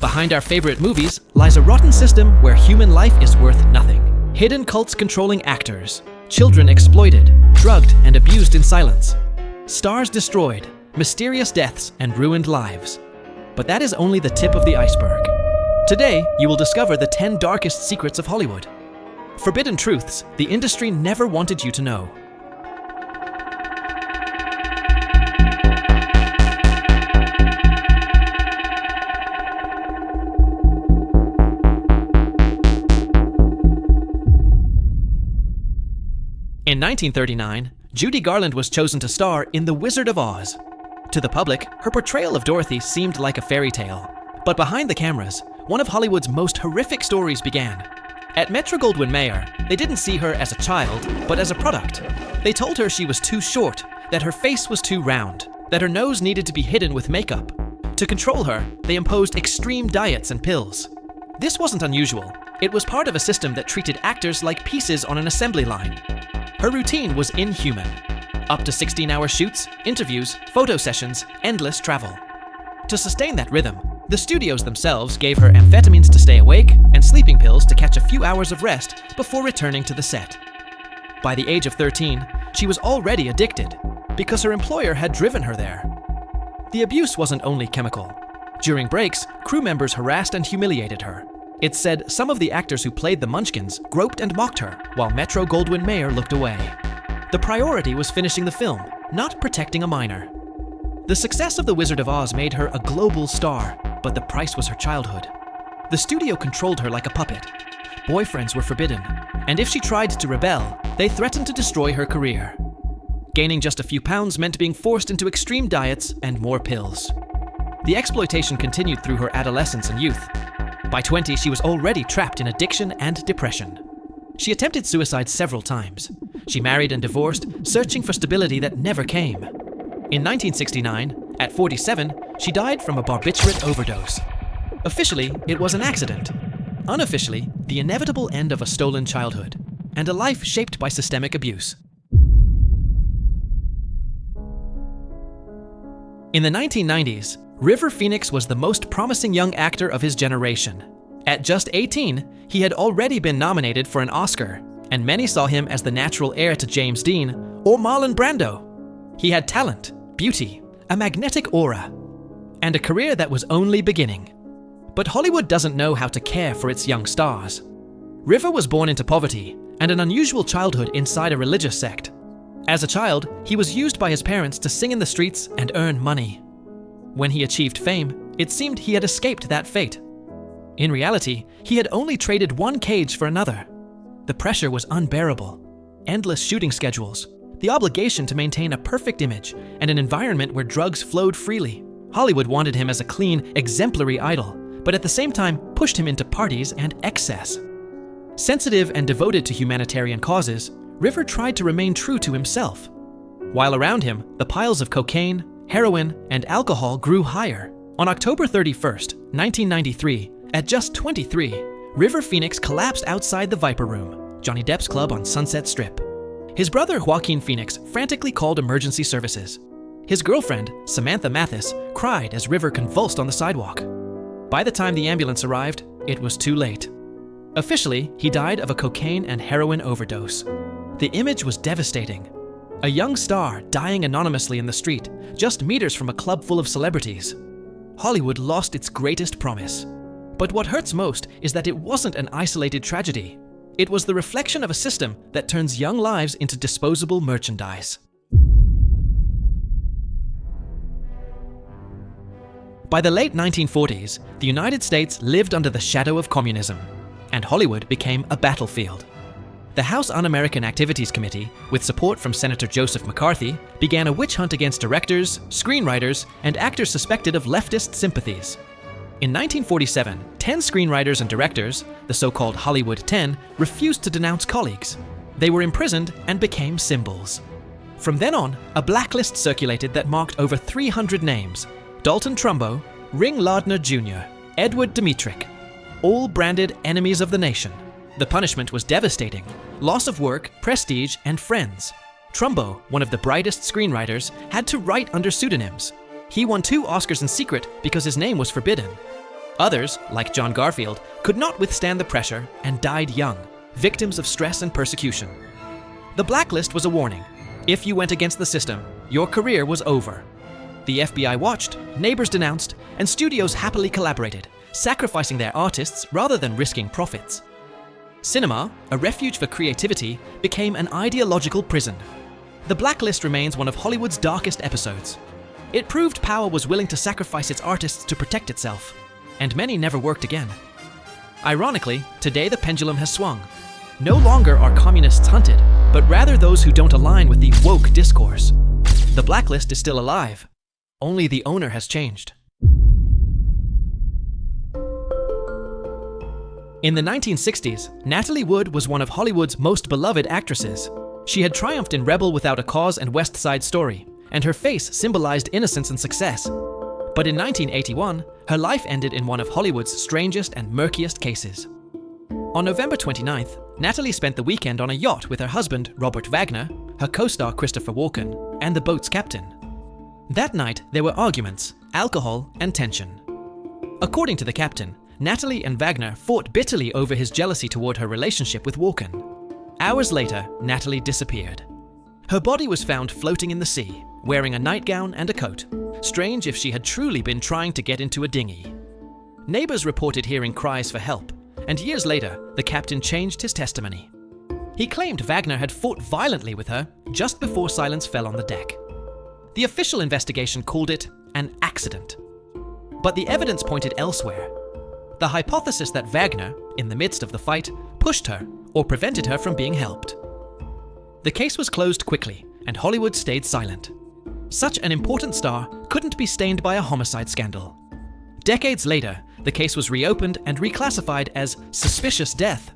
Behind our favorite movies lies a rotten system where human life is worth nothing. Hidden cults controlling actors, children exploited, drugged and abused in silence, stars destroyed, mysterious deaths and ruined lives. But that is only the tip of the iceberg. Today, you will discover the 10 darkest secrets of Hollywood. Forbidden truths the industry never wanted you to know. In 1939, Judy Garland was chosen to star in The Wizard of Oz. To the public, her portrayal of Dorothy seemed like a fairy tale. But behind the cameras, one of Hollywood's most horrific stories began. At Metro-Goldwyn-Mayer, they didn't see her as a child, but as a product. They told her she was too short, that her face was too round, that her nose needed to be hidden with makeup. To control her, they imposed extreme diets and pills. This wasn't unusual. It was part of a system that treated actors like pieces on an assembly line. Her routine was inhuman. Up to 16-hour shoots, interviews, photo sessions, endless travel. To sustain that rhythm, the studios themselves gave her amphetamines to stay awake and sleeping pills to catch a few hours of rest before returning to the set. By the age of 13, she was already addicted because her employer had driven her there. The abuse wasn't only chemical. During breaks, crew members harassed and humiliated her. It's said some of the actors who played the Munchkins groped and mocked her while Metro-Goldwyn-Mayer looked away. The priority was finishing the film, not protecting a minor. The success of The Wizard of Oz made her a global star, but the price was her childhood. The studio controlled her like a puppet. Boyfriends were forbidden, and if she tried to rebel, they threatened to destroy her career. Gaining just a few pounds meant being forced into extreme diets and more pills. The exploitation continued through her adolescence and youth. By 20, she was already trapped in addiction and depression. She attempted suicide several times. She married and divorced, searching for stability that never came. In 1969, at 47, she died from a barbiturate overdose. Officially, it was an accident. Unofficially, the inevitable end of a stolen childhood, and a life shaped by systemic abuse. In the 1990s, River Phoenix was the most promising young actor of his generation. At just 18, he had already been nominated for an Oscar, and many saw him as the natural heir to James Dean or Marlon Brando. He had talent, beauty, a magnetic aura, and a career that was only beginning. But Hollywood doesn't know how to care for its young stars. River was born into poverty and an unusual childhood inside a religious sect. As a child, he was used by his parents to sing in the streets and earn money. When he achieved fame, it seemed he had escaped that fate. In reality, he had only traded one cage for another. The pressure was unbearable. Endless shooting schedules, the obligation to maintain a perfect image, and an environment where drugs flowed freely. Hollywood wanted him as a clean, exemplary idol, but at the same time pushed him into parties and excess. Sensitive and devoted to humanitarian causes, River tried to remain true to himself. While around him, the piles of cocaine, heroin, and alcohol grew higher. On October 31st, 1993, at just 23, River Phoenix collapsed outside the Viper Room, Johnny Depp's club on Sunset Strip. His brother Joaquin Phoenix frantically called emergency services. His girlfriend, Samantha Mathis, cried as River convulsed on the sidewalk. By the time the ambulance arrived, it was too late. Officially, he died of a cocaine and heroin overdose. The image was devastating. A young star dying anonymously in the street, just meters from a club full of celebrities. Hollywood lost its greatest promise. But what hurts most is that it wasn't an isolated tragedy. It was the reflection of a system that turns young lives into disposable merchandise. By the late 1940s, the United States lived under the shadow of communism, and Hollywood became a battlefield. The House Un-American Activities Committee, with support from Senator Joseph McCarthy, began a witch hunt against directors, screenwriters, and actors suspected of leftist sympathies. In 1947, 10 screenwriters and directors, the so-called Hollywood 10, refused to denounce colleagues. They were imprisoned and became symbols. From then on, a blacklist circulated that marked over 300 names: Dalton Trumbo, Ring Lardner Jr., Edward Dmytryk, all branded enemies of the nation. The punishment was devastating: loss of work, prestige, and friends. Trumbo, one of the brightest screenwriters, had to write under pseudonyms. He won 2 Oscars in secret because his name was forbidden. Others, like John Garfield, could not withstand the pressure and died young, victims of stress and persecution. The Blacklist was a warning. If you went against the system, your career was over. The FBI watched, neighbors denounced, and studios happily collaborated, sacrificing their artists rather than risking profits. Cinema, a refuge for creativity, became an ideological prison. The Blacklist remains one of Hollywood's darkest episodes. It proved power was willing to sacrifice its artists to protect itself, and many never worked again. Ironically, today the pendulum has swung. No longer are communists hunted, but rather those who don't align with the woke discourse. The Blacklist is still alive. Only the owner has changed. In the 1960s, Natalie Wood was one of Hollywood's most beloved actresses. She had triumphed in Rebel Without a Cause and West Side Story, and her face symbolized innocence and success. But in 1981, her life ended in one of Hollywood's strangest and murkiest cases. On November 29th, Natalie spent the weekend on a yacht with her husband, Robert Wagner, her co-star Christopher Walken, and the boat's captain. That night, there were arguments, alcohol, and tension. According to the captain, Natalie and Wagner fought bitterly over his jealousy toward her relationship with Walken. Hours later, Natalie disappeared. Her body was found floating in the sea, wearing a nightgown and a coat. Strange if she had truly been trying to get into a dinghy. Neighbors reported hearing cries for help, and years later, the captain changed his testimony. He claimed Wagner had fought violently with her just before silence fell on the deck. The official investigation called it an accident. But the evidence pointed elsewhere. The hypothesis that Wagner, in the midst of the fight, pushed her or prevented her from being helped. The case was closed quickly, and Hollywood stayed silent. Such an important star couldn't be stained by a homicide scandal. Decades later, the case was reopened and reclassified as suspicious death.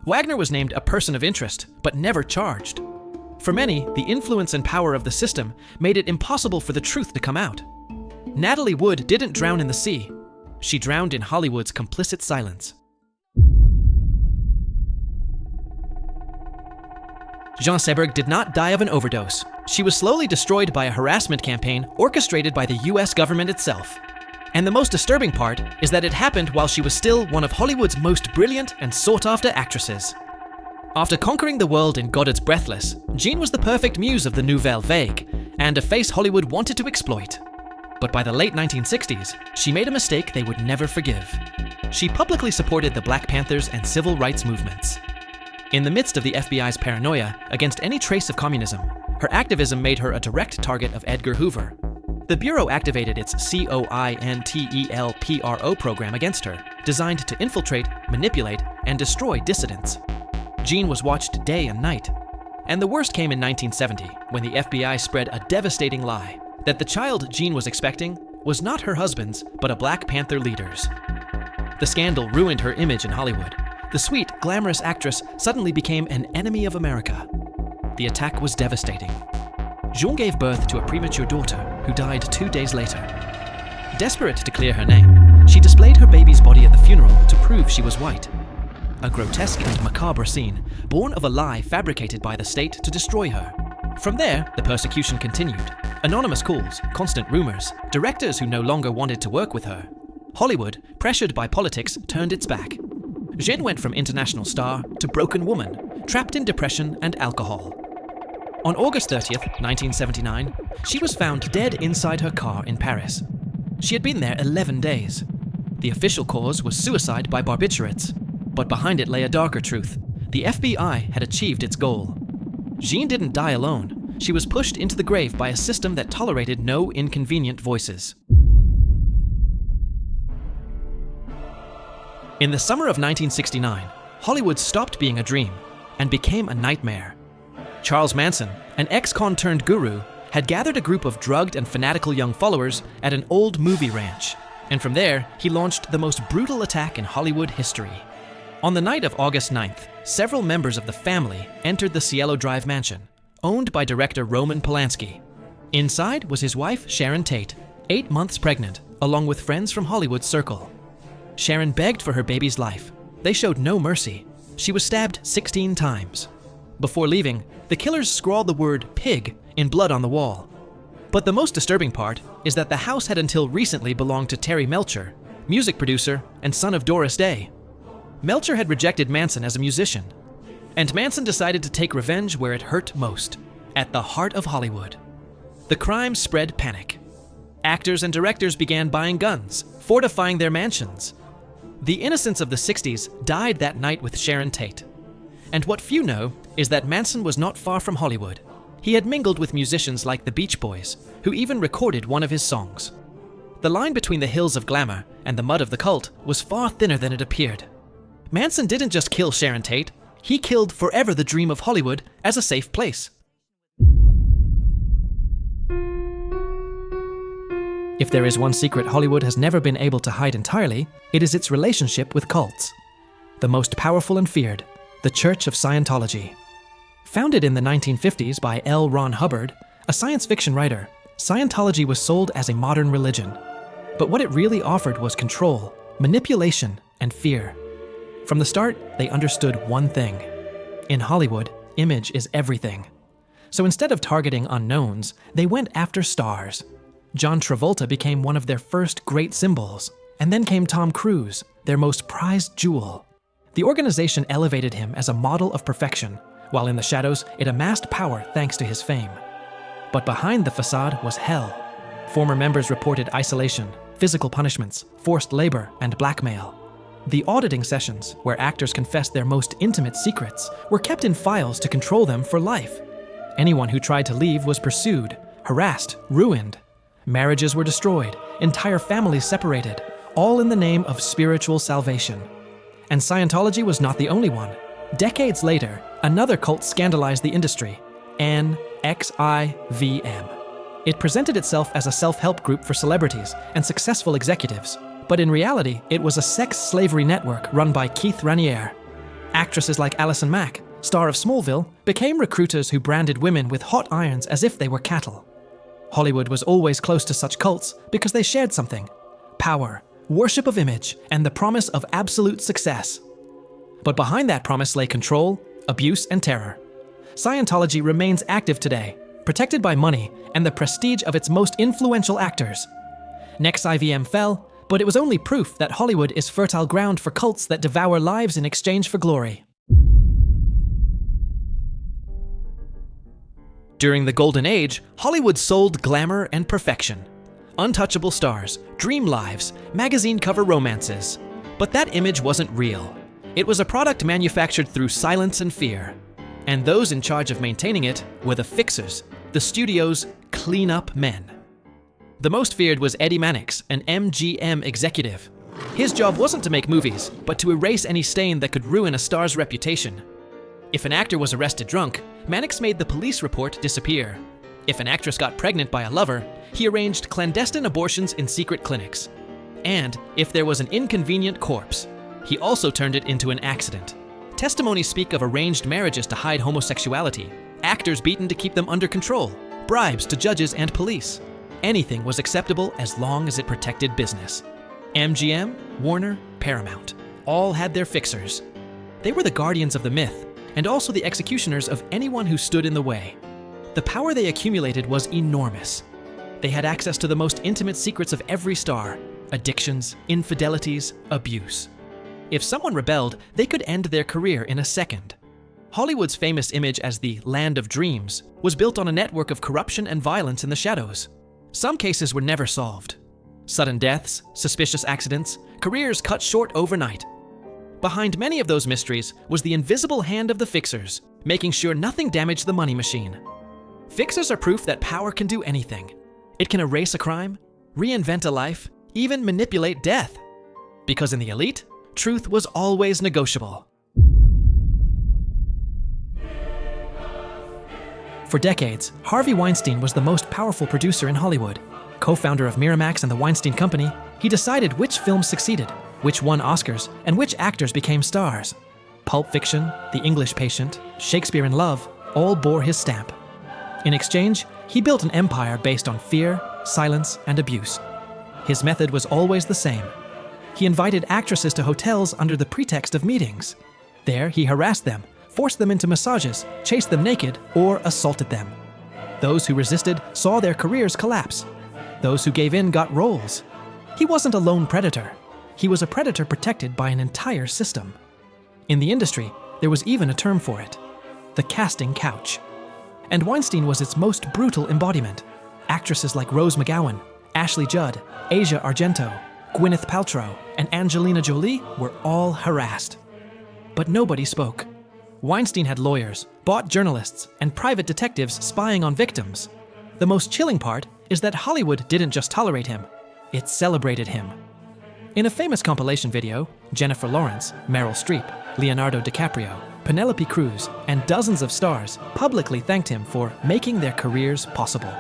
Wagner was named a person of interest, but never charged. For many, the influence and power of the system made it impossible for the truth to come out. Natalie Wood didn't drown in the sea. She drowned in Hollywood's complicit silence. Jean Seberg did not die of an overdose. She was slowly destroyed by a harassment campaign orchestrated by the US government itself. And the most disturbing part is that it happened while she was still one of Hollywood's most brilliant and sought-after actresses. After conquering the world in Godard's Breathless, Jean was the perfect muse of the Nouvelle Vague, and a face Hollywood wanted to exploit. But by the late 1960s, she made a mistake they would never forgive. She publicly supported the Black Panthers and civil rights movements. In the midst of the FBI's paranoia against any trace of communism, her activism made her a direct target of Edgar Hoover. The Bureau activated its COINTELPRO program against her, designed to infiltrate, manipulate, and destroy dissidents. Jean was watched day and night. And the worst came in 1970, when the FBI spread a devastating lie that the child Jean was expecting was not her husband's, but a Black Panther leader's. The scandal ruined her image in Hollywood. The sweet, glamorous actress suddenly became an enemy of America. The attack was devastating. Jean gave birth to a premature daughter who died 2 days later. Desperate to clear her name, she displayed her baby's body at the funeral to prove she was white. A grotesque and macabre scene, born of a lie fabricated by the state to destroy her. From there, the persecution continued. Anonymous calls, constant rumors, directors who no longer wanted to work with her. Hollywood, pressured by politics, turned its back. Jean went from international star to broken woman, trapped in depression and alcohol. On August 30th, 1979, she was found dead inside her car in Paris. She had been there 11 days. The official cause was suicide by barbiturates, but behind it lay a darker truth. The FBI had achieved its goal. Jean didn't die alone. She was pushed into the grave by a system that tolerated no inconvenient voices. In the summer of 1969, Hollywood stopped being a dream and became a nightmare. Charles Manson, an ex-con turned guru, had gathered a group of drugged and fanatical young followers at an old movie ranch, and from there, he launched the most brutal attack in Hollywood history. On the night of August 9th, several members of the family entered the Cielo Drive mansion, owned by director Roman Polanski. Inside was his wife, Sharon Tate, 8 months pregnant, along with friends from Hollywood's circle. Sharon begged for her baby's life. They showed no mercy. She was stabbed 16 times. Before leaving, the killers scrawled the word pig in blood on the wall. But the most disturbing part is that the house had until recently belonged to Terry Melcher, music producer, and son of Doris Day. Melcher had rejected Manson as a musician, and Manson decided to take revenge where it hurt most, at the heart of Hollywood. The crime spread panic. Actors and directors began buying guns, fortifying their mansions. The innocence of the 60s died that night with Sharon Tate. And what few know is that Manson was not far from Hollywood. He had mingled with musicians like the Beach Boys, who even recorded one of his songs. The line between the hills of glamour and the mud of the cult was far thinner than it appeared. Manson didn't just kill Sharon Tate, he killed forever the dream of Hollywood as a safe place. If there is one secret Hollywood has never been able to hide entirely, it is its relationship with cults. The most powerful and feared, the Church of Scientology. Founded in the 1950s by L. Ron Hubbard, a science fiction writer, Scientology was sold as a modern religion. But what it really offered was control, manipulation, and fear. From the start, they understood one thing. In Hollywood, image is everything. So instead of targeting unknowns, they went after stars. John Travolta became one of their first great symbols, and then came Tom Cruise, their most prized jewel. The organization elevated him as a model of perfection, while in the shadows, it amassed power thanks to his fame. But behind the facade was hell. Former members reported isolation, physical punishments, forced labor, and blackmail. The auditing sessions, where actors confessed their most intimate secrets, were kept in files to control them for life. Anyone who tried to leave was pursued, harassed, ruined. Marriages were destroyed, entire families separated, all in the name of spiritual salvation. And Scientology was not the only one. Decades later, another cult scandalized the industry, NXIVM. It presented itself as a self-help group for celebrities and successful executives, but in reality, it was a sex slavery network run by Keith Raniere. Actresses like Alison Mack, star of Smallville, became recruiters who branded women with hot irons as if they were cattle. Hollywood was always close to such cults because they shared something: power, worship of image, and the promise of absolute success. But behind that promise lay control, abuse, and terror. Scientology remains active today, protected by money and the prestige of its most influential actors. NXIVM fell, but it was only proof that Hollywood is fertile ground for cults that devour lives in exchange for glory. During the Golden Age, Hollywood sold glamour and perfection. Untouchable stars, dream lives, magazine cover romances. But that image wasn't real. It was a product manufactured through silence and fear. And those in charge of maintaining it were the fixers, the studio's clean-up men. The most feared was Eddie Mannix, an MGM executive. His job wasn't to make movies, but to erase any stain that could ruin a star's reputation. If an actor was arrested drunk, Mannix made the police report disappear. If an actress got pregnant by a lover, he arranged clandestine abortions in secret clinics. And if there was an inconvenient corpse, he also turned it into an accident. Testimonies speak of arranged marriages to hide homosexuality, actors beaten to keep them under control, bribes to judges and police. Anything was acceptable as long as it protected business. MGM, Warner, Paramount, all had their fixers. They were the guardians of the myth, and also the executioners of anyone who stood in the way. The power they accumulated was enormous. They had access to the most intimate secrets of every star: addictions, infidelities, abuse. If someone rebelled, they could end their career in a second. Hollywood's famous image as the Land of Dreams was built on a network of corruption and violence in the shadows. Some cases were never solved. Sudden deaths, suspicious accidents, careers cut short overnight. Behind many of those mysteries was the invisible hand of the fixers, making sure nothing damaged the money machine. Fixers are proof that power can do anything. It can erase a crime, reinvent a life, even manipulate death. Because in the elite, truth was always negotiable. For decades, Harvey Weinstein was the most powerful producer in Hollywood. Co-founder of Miramax and the Weinstein Company, he decided which films succeeded, which won Oscars, and which actors became stars. Pulp Fiction, The English Patient, Shakespeare in Love all bore his stamp. In exchange, he built an empire based on fear, silence, and abuse. His method was always the same. He invited actresses to hotels under the pretext of meetings. There, he harassed them, forced them into massages, chased them naked, or assaulted them. Those who resisted saw their careers collapse. Those who gave in got roles. He wasn't a lone predator. He was a predator protected by an entire system. In the industry, there was even a term for it: the casting couch. And Weinstein was its most brutal embodiment. Actresses like Rose McGowan, Ashley Judd, Asia Argento, Gwyneth Paltrow, and Angelina Jolie were all harassed. But nobody spoke. Weinstein had lawyers, bought journalists, and private detectives spying on victims. The most chilling part is that Hollywood didn't just tolerate him, it celebrated him. In a famous compilation video, Jennifer Lawrence, Meryl Streep, Leonardo DiCaprio, Penelope Cruz, and dozens of stars publicly thanked him for making their careers possible.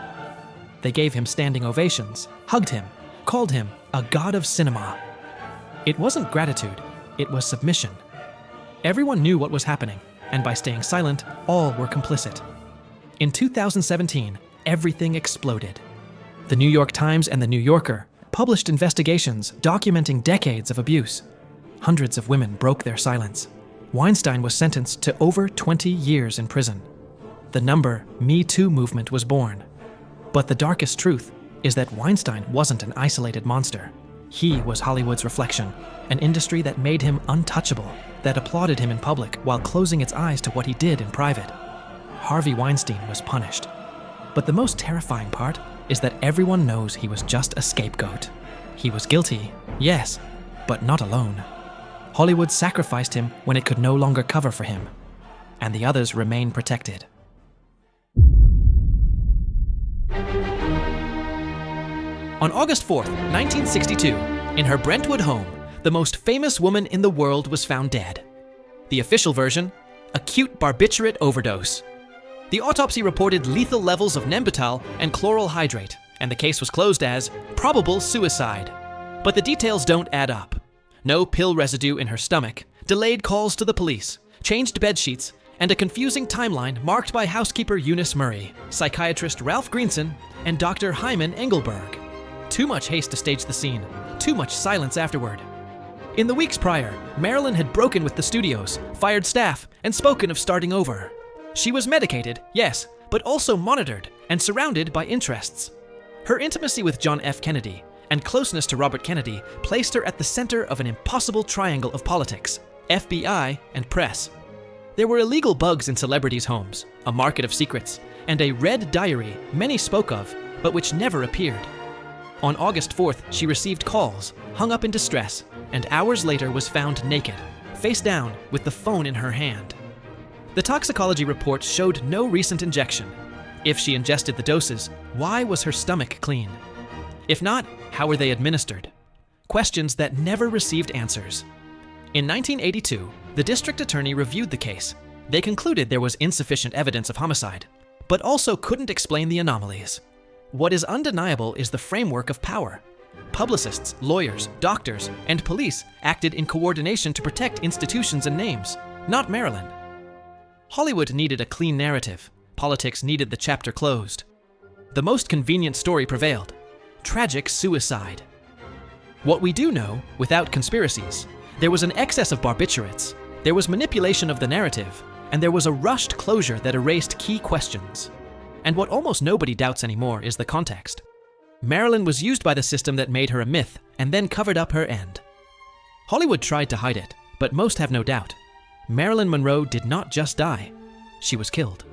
They gave him standing ovations, hugged him, called him a god of cinema. It wasn't gratitude, it was submission. Everyone knew what was happening, and by staying silent, all were complicit. In 2017, everything exploded. The New York Times and The New Yorker published investigations documenting decades of abuse. Hundreds of women broke their silence. Weinstein was sentenced to over 20 years in prison. The Me Too movement was born. But the darkest truth is that Weinstein wasn't an isolated monster. He was Hollywood's reflection, an industry that made him untouchable, that applauded him in public while closing its eyes to what he did in private. Harvey Weinstein was punished. But the most terrifying part is that everyone knows he was just a scapegoat. He was guilty, yes, but not alone. Hollywood sacrificed him when it could no longer cover for him, and the others remain protected. On August 4th, 1962, in her Brentwood home, the most famous woman in the world was found dead. The official version: acute barbiturate overdose. The autopsy reported lethal levels of Nembutal and chloral hydrate, and the case was closed as probable suicide. But the details don't add up. No pill residue in her stomach, delayed calls to the police, changed bedsheets, and a confusing timeline marked by housekeeper Eunice Murray, psychiatrist Ralph Greenson, and Dr. Hyman Engelberg. Too much haste to stage the scene, too much silence afterward. In the weeks prior, Marilyn had broken with the studios, fired staff, and spoken of starting over. She was medicated, yes, but also monitored and surrounded by interests. Her intimacy with John F. Kennedy and closeness to Robert Kennedy placed her at the center of an impossible triangle of politics: FBI and press. There were illegal bugs in celebrities' homes, a market of secrets, and a red diary many spoke of, but which never appeared. On August 4th, she received calls, hung up in distress, and hours later was found naked, face down, with the phone in her hand. The toxicology reports showed no recent injection. If she ingested the doses, why was her stomach clean? If not, how were they administered? Questions that never received answers. In 1982, the district attorney reviewed the case. They concluded there was insufficient evidence of homicide, but also couldn't explain the anomalies. What is undeniable is the framework of power. Publicists, lawyers, doctors, and police acted in coordination to protect institutions and names, not Marilyn. Hollywood needed a clean narrative. Politics needed the chapter closed. The most convenient story prevailed: tragic suicide. What we do know, without conspiracies, there was an excess of barbiturates, there was manipulation of the narrative, and there was a rushed closure that erased key questions. And what almost nobody doubts anymore is the context. Marilyn was used by the system that made her a myth and then covered up her end. Hollywood tried to hide it, but most have no doubt. Marilyn Monroe did not just die, she was killed.